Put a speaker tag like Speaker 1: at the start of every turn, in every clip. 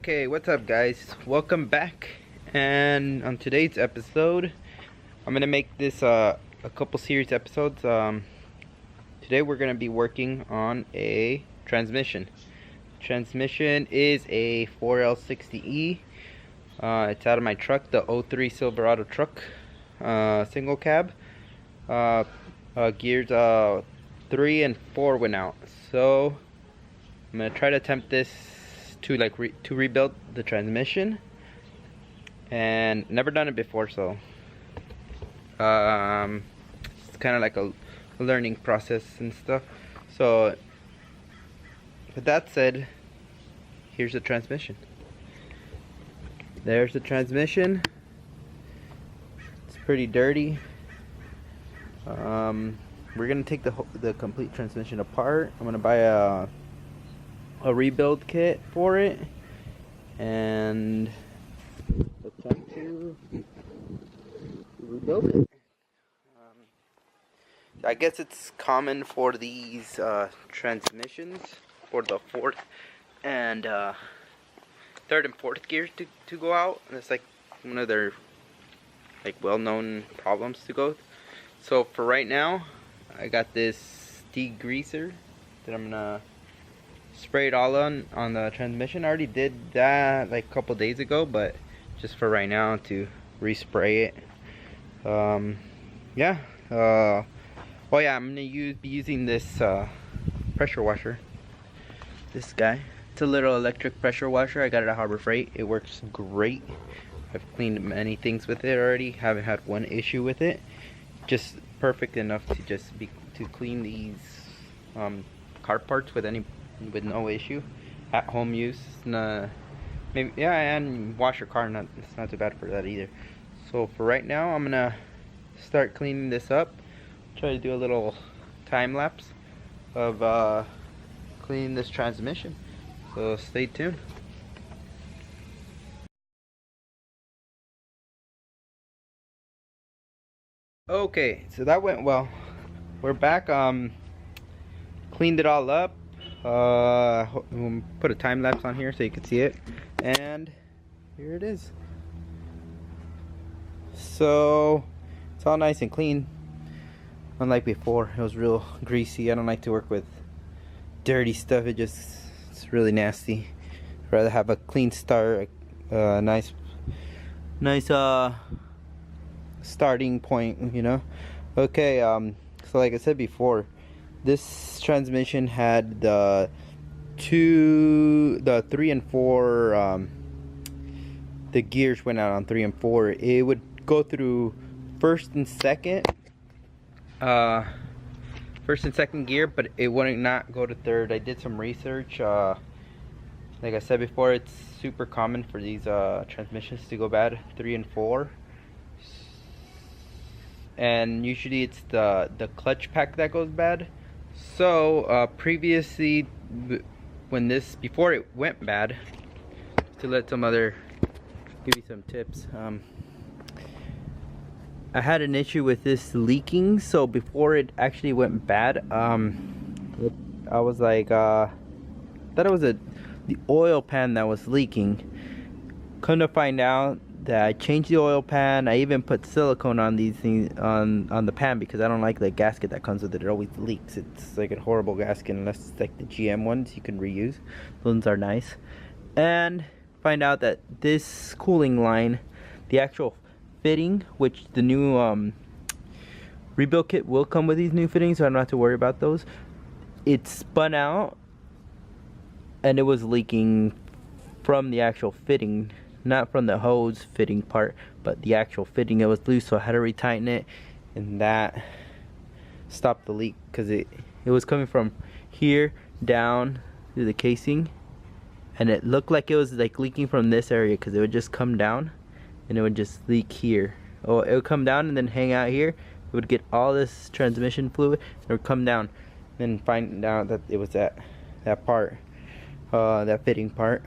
Speaker 1: Okay, what's up guys? Welcome back. And on today's episode, I'm gonna make this a couple series episodes. Today we're gonna be working on a transmission. Transmission is a 4L60E. It's out of my truck, the 03 Silverado truck, single cab. Gears 3 and 4 went out, so I'm gonna try to attempt this to rebuild the transmission, and never done it before, so it's kind of like a learning process and stuff. So with that said, here's the transmission. There's the transmission. It's pretty dirty. We're gonna take the complete transmission apart. I'm gonna buy a rebuild kit for it and attempt to rebuild it. I guess it's common for these transmissions, for the fourth and third and fourth gears to go out, and it's like one of their well-known problems to go. So for right now, I got this degreaser that I'm gonna spray it all on the transmission. I already did that like a couple days ago, but just for right now to respray it. Yeah. Oh yeah, I'm gonna be using this pressure washer. This guy. It's a little electric pressure washer. I got it at Harbor Freight. It works great. I've cleaned many things with it already. Haven't had one issue with it. Just perfect enough to clean these car parts with no issue. At home use, maybe, yeah, and wash your car. It's not too bad for that either. So for right now, I'm gonna start cleaning this up. Try to do a little time lapse of cleaning this transmission. So stay tuned. Okay, so that went well. We're back. Cleaned it all up. We'll put a time lapse on here so you can see it, and here it is. So it's all nice and clean, unlike before. It was real greasy. I don't like to work with dirty stuff. It's really nasty. I'd rather have a clean start, nice starting point, you know. Okay, so like I said before, this transmission had the 3 and 4, the gears went out on 3 and 4. It would go through first and second gear, but it wouldn't not go to third. I did some research. Like I said before, it's super common for these transmissions to go bad, 3 and 4. And usually it's the clutch pack that goes bad. So previously, before it went bad, to give you some tips, I had an issue with this leaking. So before it actually went bad, I was like, thought it was the oil pan that was leaking. Come to find out that I changed the oil pan. I even put silicone on these things on the pan, because I don't like the gasket that comes with it. It always leaks. It's like a horrible gasket, unless it's like the GM ones you can reuse. Those ones are nice. And find out that this cooling line, the actual fitting, which the new rebuild kit will come with these new fittings, so I don't have to worry about those. It spun out, and it was leaking from the actual fitting. Not from the hose fitting part, but the actual fitting. It was loose, so I had to retighten it, and that stopped the leak, because it was coming from here down through the casing, and it looked like it was like leaking from this area, because it would just come down and it would just leak here. Oh, it would come down and then hang out here. It would get all this transmission fluid, and it would come down, and find out that it was that part, that fitting part,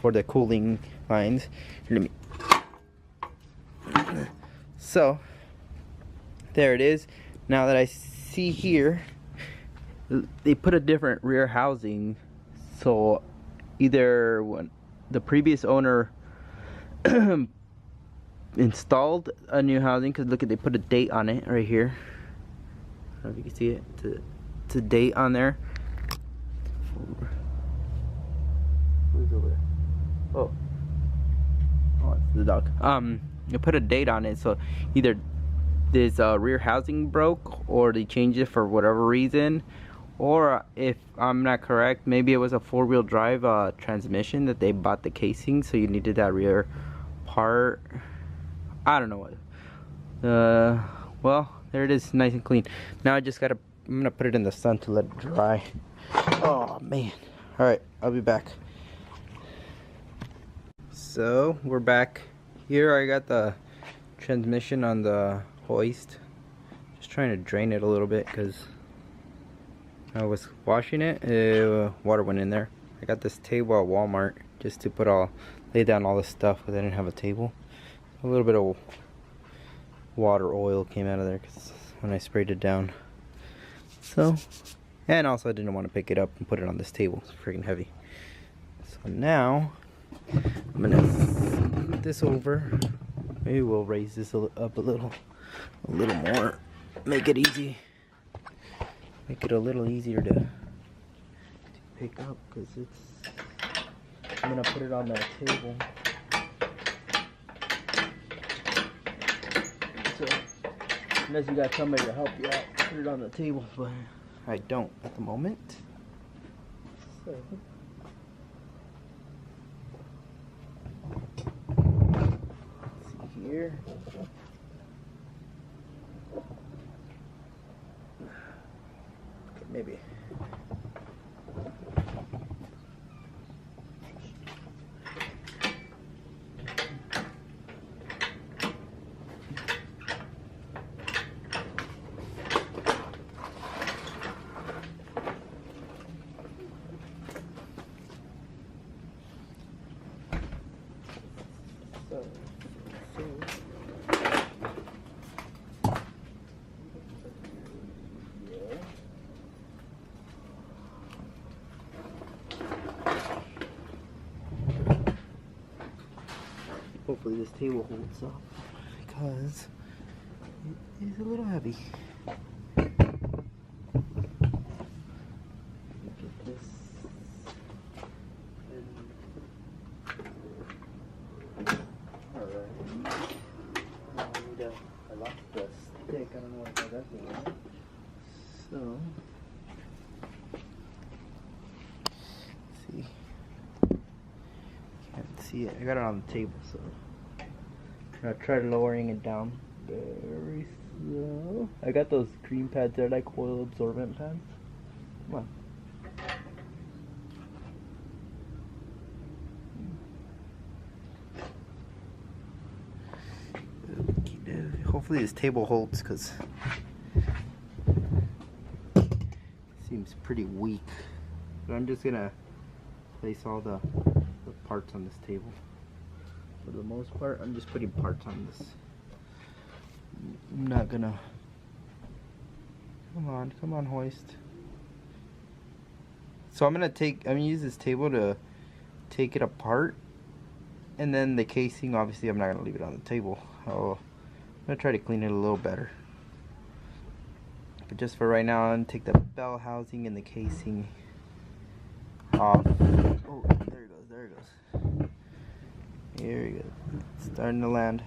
Speaker 1: for the cooling lines. So there it is. Now that I see here, they put a different rear housing, so either when the previous owner installed a new housing, because look at, they put a date on it right here. I don't know if you can see it. It's a date on there. Who's over there? Oh, it's the dog. They put a date on it, so either this rear housing broke, or they changed it for whatever reason, or if I'm not correct, maybe it was a four-wheel drive transmission that they bought the casing, so you needed that rear part. I don't know what. Well, there it is, nice and clean. Now I'm gonna put it in the sun to let it dry. Oh man. All right, I'll be back. So we're back. Here I got the transmission on the hoist. Just trying to drain it a little bit because I was washing it. Water went in there. I got this table at Walmart just to lay down all this stuff because I didn't have a table. A little bit of water oil came out of there because when I sprayed it down. So, and also I didn't want to pick it up and put it on this table. It's freaking heavy. So now I'm gonna move this over. Maybe we'll raise this up a little more. Make it easy. Make it a little easier to pick up because I'm gonna put it on that table. So unless you got somebody to help you out, put it on the table, but I don't at the moment. So here. Okay, maybe. Hopefully this table holds up because it is a little heavy. Look at this. Alright. I lost the stick. I don't know what that's doing. So let's see. Can't see it. I got it on the table, so I'm gonna try lowering it down very slow. I got those cream pads. They're like oil absorbent pads. Come on. Hopefully this table holds because it seems pretty weak. But I'm just gonna place all the parts on this table. For the most part, I'm just putting parts on this. I'm not gonna. Come on, hoist. So I'm gonna use this table to take it apart, and then the casing. Obviously, I'm not gonna leave it on the table. I'm gonna try to clean it a little better. But just for right now, I'm gonna take the bell housing and the casing off. Oh, there it goes. There it goes. Here we go. It's starting to land.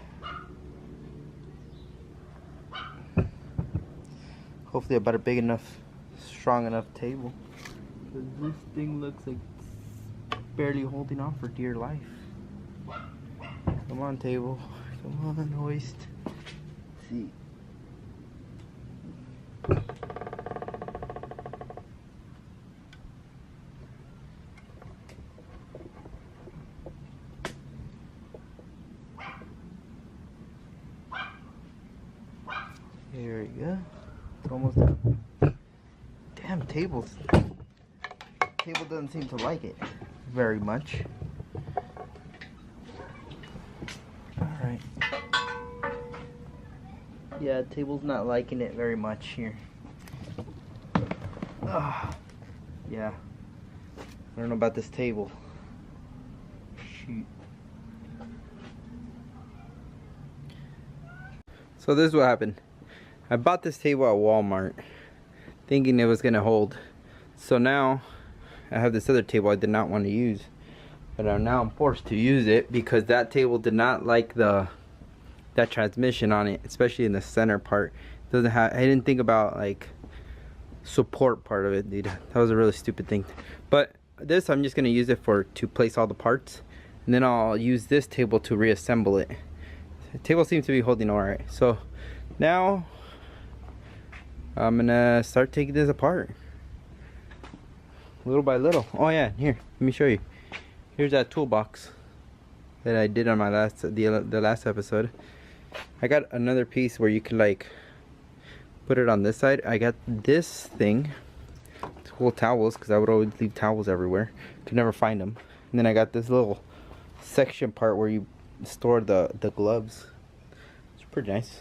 Speaker 1: Hopefully I bought a big enough, strong enough table. Because this thing looks like it's barely holding on for dear life. Come on, table. Come on, hoist. Let's see. Here we go. It's almost done. Damn, table doesn't seem to like it very much. Alright. Yeah, table's not liking it very much here. Yeah. I don't know about this table. cheap. So this is what happened. I bought this table at Walmart thinking it was gonna hold. So now I have this other table I did not want to use, but now I'm forced to use it because that table did not like that transmission on it, especially in the center part. It doesn't have, I didn't think about like support part of it, dude. That was a really stupid thing. But this, I'm just gonna use it to place all the parts, and then I'll use this table to reassemble it. The table seems to be holding alright. So now I'm gonna start taking this apart little by little. Oh yeah, here, let me show you. Here's that toolbox that I did on my the last episode. I got another piece where you can like put it on this side. I got this thing to hold towels because I would always leave towels everywhere. Could never find them. And then I got this little section part where you store the gloves. It's pretty nice.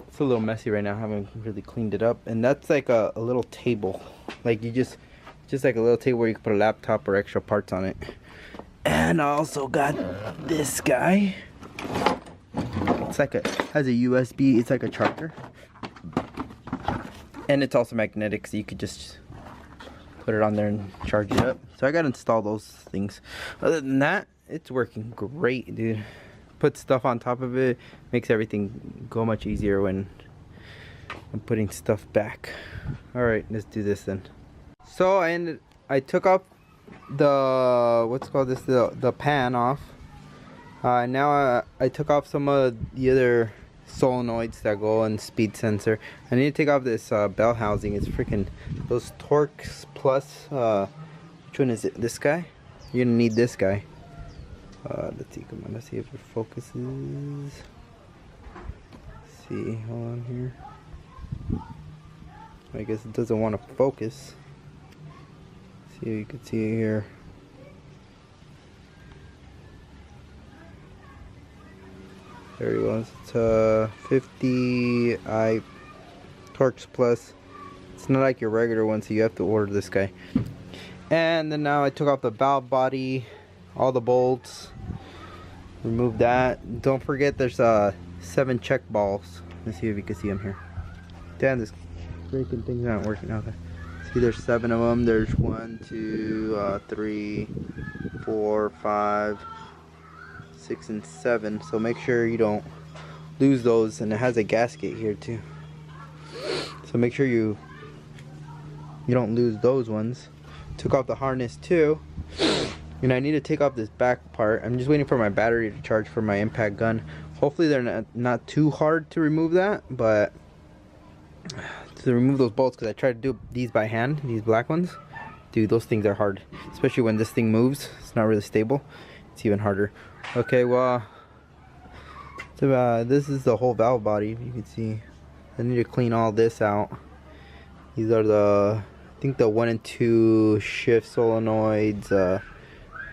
Speaker 1: It's a little messy right now. I haven't really cleaned it up. And that's like a little table. Like you just like a little table where you can put a laptop or extra parts on it. And I also got this guy. It's like has a USB. It's like a charger. And it's also magnetic, so you could just put it on there and charge it up. So I gotta install those things. Other than that, it's working great, dude. Put stuff on top of it, makes everything go much easier when I'm putting stuff back. Alright, let's do this then. So I took off the, what's called this, the pan off. Now I took off some of the other solenoids that go on speed sensor. I need to take off this bell housing. It's freaking those Torx Plus. Which one is it? This guy? You're gonna need this guy. Let's see. Come on. Let's see if it focuses. Let's see. Hold on here. I guess it doesn't want to focus. See if you can see it here. There he was. It's 50i Torx Plus. It's not like your regular one, so you have to order this guy. And then now I took off the valve body, all the bolts, remove that. Don't forget there's 7 check balls. Let's see if you can see them here. Damn, this freaking thing's not working. Okay. See, there's 7 of them. There's 1, 2, 3, 4, 5, 6, and 7. So make sure you don't lose those. And it has a gasket here too. So make sure you don't lose those ones. Took off the harness too. And I need to take off this back part. I'm just waiting for my battery to charge for my impact gun. Hopefully they're not too hard to remove that, but to remove those bolts, because I tried to do these by hand, these black ones. Dude, those things are hard, especially when this thing moves. It's not really stable. It's even harder. Okay, well, so, this is the whole valve body. You can see I need to clean all this out. These are I think the 1 and 2 shift solenoids.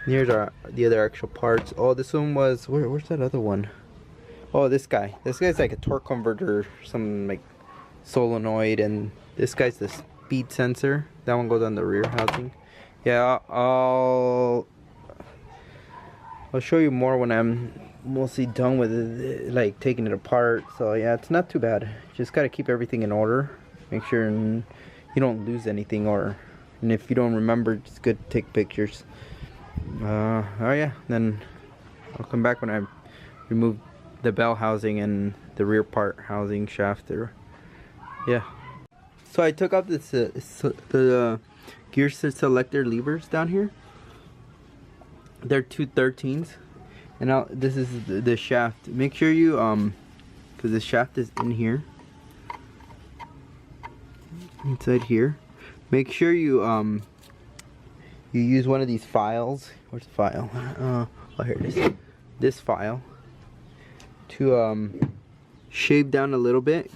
Speaker 1: Here's the other extra parts. Oh, this one was, where's that other one? Oh, this guy. This guy's like a torque converter, some like solenoid, and this guy's the speed sensor. That one goes on the rear housing. Yeah, I'll show you more when I'm mostly done with it, like taking it apart. So yeah, it's not too bad. Just gotta keep everything in order. Make sure you don't lose anything, and if you don't remember, it's good to take pictures. Oh yeah, then I'll come back when I remove the bell housing and the rear part housing shaft there. Yeah. So I took off this the gear selector levers down here. They're 213s, and now this is the shaft. Make sure you because the shaft is in here, inside here. Make sure you you use one of these files. Where's the file? Oh, here it is. This file to shave down a little bit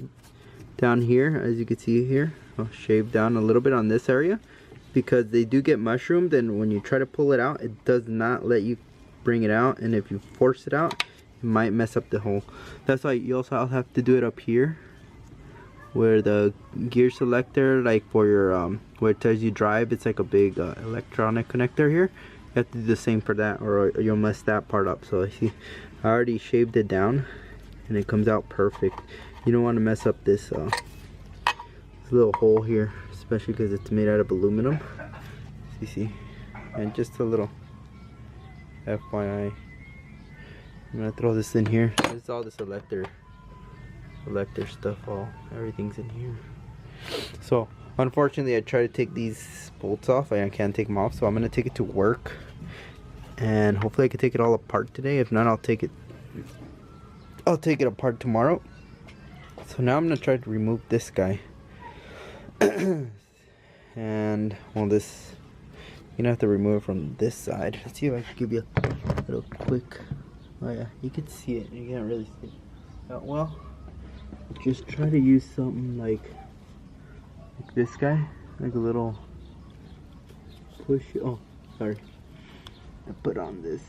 Speaker 1: down here, as you can see here. I'll shave down a little bit on this area because they do get mushroomed, and when you try to pull it out, it does not let you bring it out, and if you force it out, it might mess up the hole. That's why you also have to do it up here where the gear selector, like for your where it tells you drive, it's like a big electronic connector here. have to do the same for that, or you'll mess that part up. So see, I already shaved it down and it comes out perfect. You don't want to mess up this little hole here, especially because it's made out of aluminum. See, and just a little FYI, I'm gonna throw this in here. It's all this selector stuff, everything's in here. So unfortunately I tried to take these bolts off. I can't take them off, so I'm gonna take it to work and hopefully I can take it all apart today. If not, I'll take it apart tomorrow. So now I'm gonna try to remove this guy. And well, this, you're gonna have to remove it from this side. Let's see if I can give you a little quick. Oh yeah, you can see it. You can't really see it well. Just try to use something like this guy, like a little push. Oh, sorry. I put on this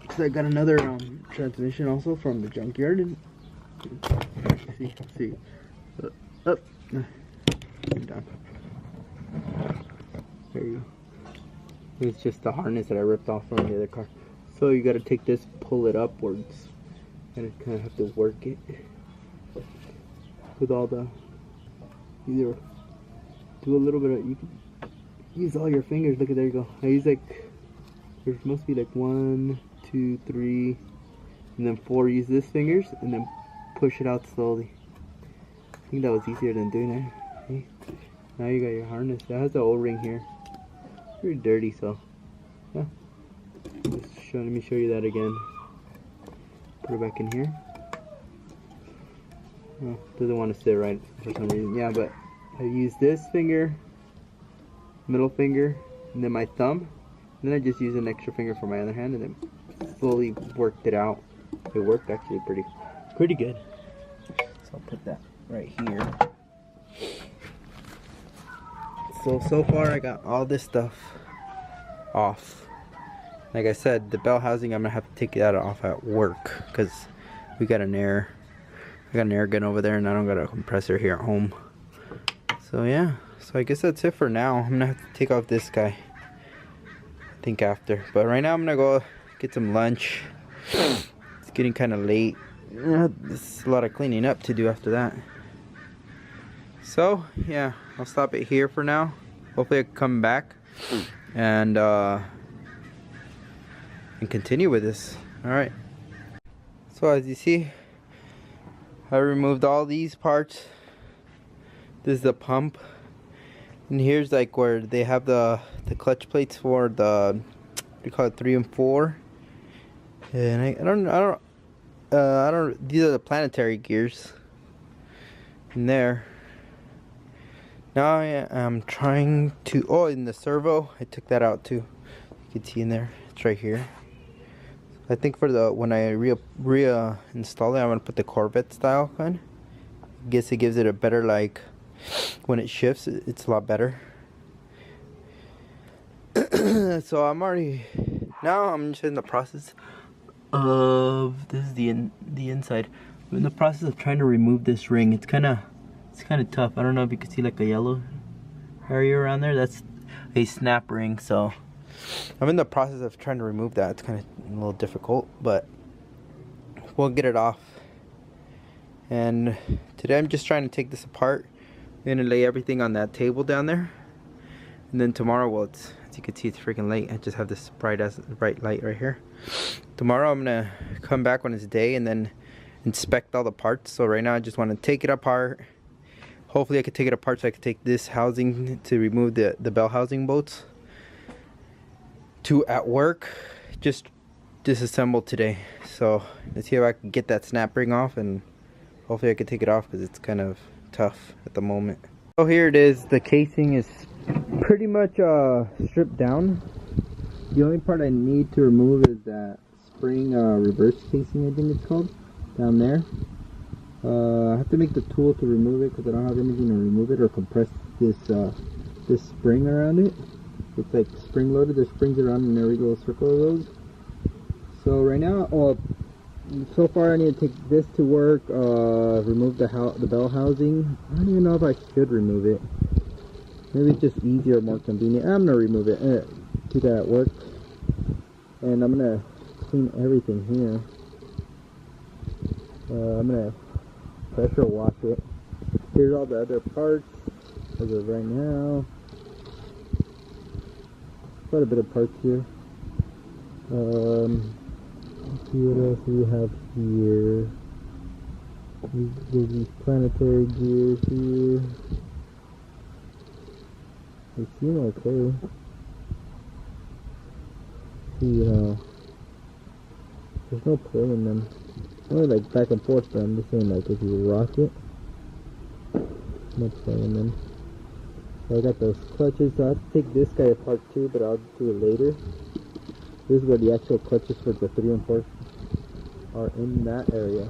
Speaker 1: because I got another transmission also from the junkyard. And see, up, down. There you go. It's just the harness that I ripped off from the other car. So you got to take this, pull it upwards, and kind of have to work it with all the, either do a little bit of, you can use all your fingers. Look at, there you go. I use like, there's must be like 1, 2, 3, and then 4. Use this fingers and then push it out slowly. I think that was easier than doing it. Okay. Now you got your harness. That has the O-ring here. Pretty dirty, so yeah. Let me show you that again. Put it back in here. Oh, doesn't want to sit right for some reason. Yeah, but I use this finger, middle finger, and then my thumb. And then I just use an extra finger for my other hand, and then slowly worked it out. It worked actually pretty good. So I'll put that right here. So far I got all this stuff off. Like I said, the bell housing, I'm gonna have to take that off at work because we got an air. I got an air gun over there, and I don't got a compressor here at home. So yeah, so I guess that's it for now. I'm gonna have to take off this guy, I think, after. But right now I'm gonna go get some lunch. It's getting kind of late. There's a lot of cleaning up to do after that. So yeah, I'll stop it here for now. Hopefully I can come back and continue with this. Alright, so as you see, I removed all these parts. This is the pump, and here's like where they have the clutch plates for the, what do you call it, 3 and 4. And I don't, these are the planetary gears in there. Now I am trying to, oh, in the servo, I took that out too. You can see in there, it's right here. I think for the, when I install it, I'm gonna put the Corvette style kind. I guess it gives it a better, like, when it shifts, it's a lot better. So I'm just in the process of, this is the inside. I'm in the process of trying to remove this ring. It's kind of tough. I don't know if you can see like a yellow area around there. That's a snap ring. So I'm in the process of trying to remove that. It's kind of a little difficult, but we'll get it off. And today I'm just trying to take this apart. I'm gonna lay everything on that table down there, and then tomorrow, well, it's, as you can see, it's freaking late. I just have this bright light right here. Tomorrow I'm gonna come back when it's day and then inspect all the parts. So right now I just want to take it apart. Hopefully I can take it apart so I can take this housing to remove the bell housing bolts to at work. Just disassemble today. So let's see if I can get that snap ring off, and hopefully I can take it off because it's kind of tough at the moment. So here it is. The casing is pretty much stripped down. The only part I need to remove is that spring reverse casing, I think it's called, down there. I have to make the tool to remove it because I don't have anything to remove it or compress this this spring around it. It's like spring loaded. There's springs around in every little circle of those. So right now, so far I need to take this to work, remove the bell housing. I don't even know if I should remove it. Maybe it's just easier, more convenient. I'm gonna remove it. do that at work. And I'm gonna clean everything here. I'm gonna pressure wash it. Here's all the other parts as of right now. Quite a bit of parts here. Let's see what else we have here. There's these planetary gears here. They seem okay. See, there's no play in them. Only like back and forth, but I'm just saying, like, if you rock it, no play in them. So I got those clutches. So I have to take this guy apart too, but I'll do it later. This is where the actual clutches for the 3 and 4 are, in that area.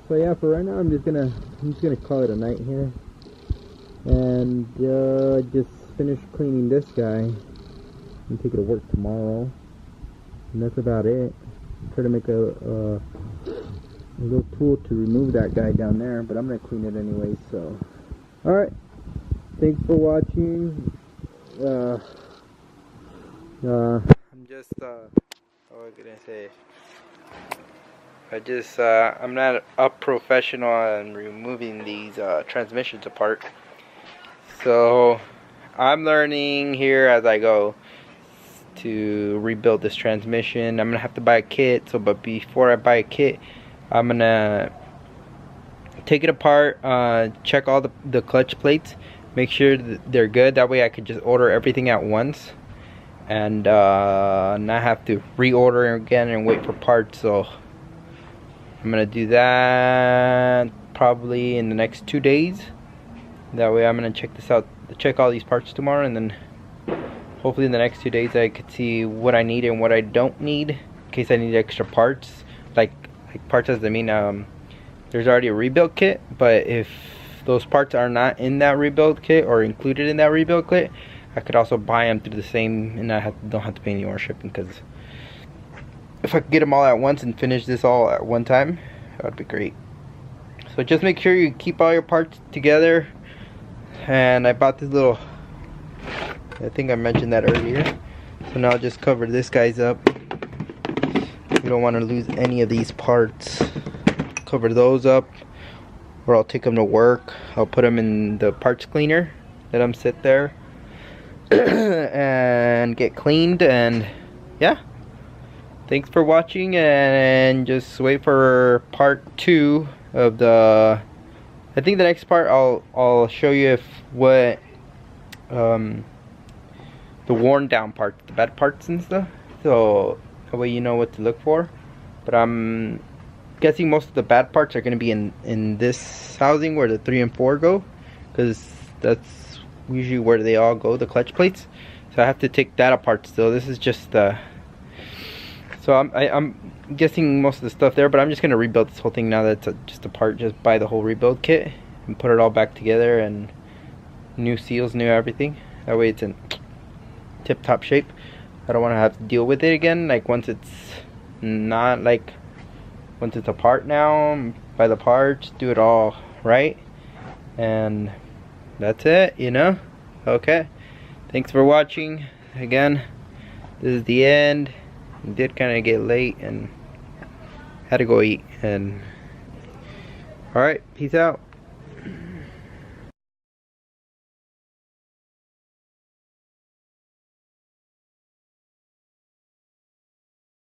Speaker 1: So yeah, for right now, I'm just gonna call it a night here, and just finish cleaning this guy and take it to work tomorrow. And that's about it. Try to make a little tool to remove that guy down there, but I'm gonna clean it anyway. So, all right. Thanks for watching. I'm just what was I gonna say? I'm not a professional in removing these transmissions apart. So I'm learning here as I go to rebuild this transmission. I'm gonna have to buy a kit. So, but before I buy a kit, I'm gonna take it apart, check all the clutch plates, make sure that they're good. That way I could just order everything at once and not have to reorder again and wait for parts. So I'm gonna do that probably in the next 2 days. That way I'm gonna check this out, check all these parts tomorrow, and then hopefully in the next 2 days I could see what I need and what I don't need in case I need extra parts. Like parts as I mean, there's already a rebuild kit, but if those parts are not in that rebuild kit or included in that rebuild kit, I could also buy them through the same, and I don't have to pay any more shipping. Because if I could get them all at once and finish this all at one time, that would be great. So just make sure you keep all your parts together. And I bought this little, I think I mentioned that earlier. So now I'll just cover this guy's up. You don't want to lose any of these parts. Cover those up, or I'll take them to work. I'll put them in the parts cleaner, let them sit there and get cleaned. And yeah, thanks for watching, and just wait for part 2 of the, I think the next part I'll show you what the worn down parts, the bad parts and stuff, so that way you know what to look for. But I'm guessing most of the bad parts are going to be in this housing where the 3 and 4 go, because that's usually where they all go, the clutch plates. So I have to take that apart still. This is just the, so I'm guessing most of the stuff there, but I'm just going to rebuild this whole thing now that it's just a part. Just buy the whole rebuild kit and put it all back together, and new seals, new everything. That way it's in tip-top shape. I don't want to have to deal with it again, like once it's not, like once it's apart now, buy the parts, do it all right, and that's it, you know. Okay, thanks for watching. Again, this is the end. It did kind of get late and had to go eat, and alright, peace out.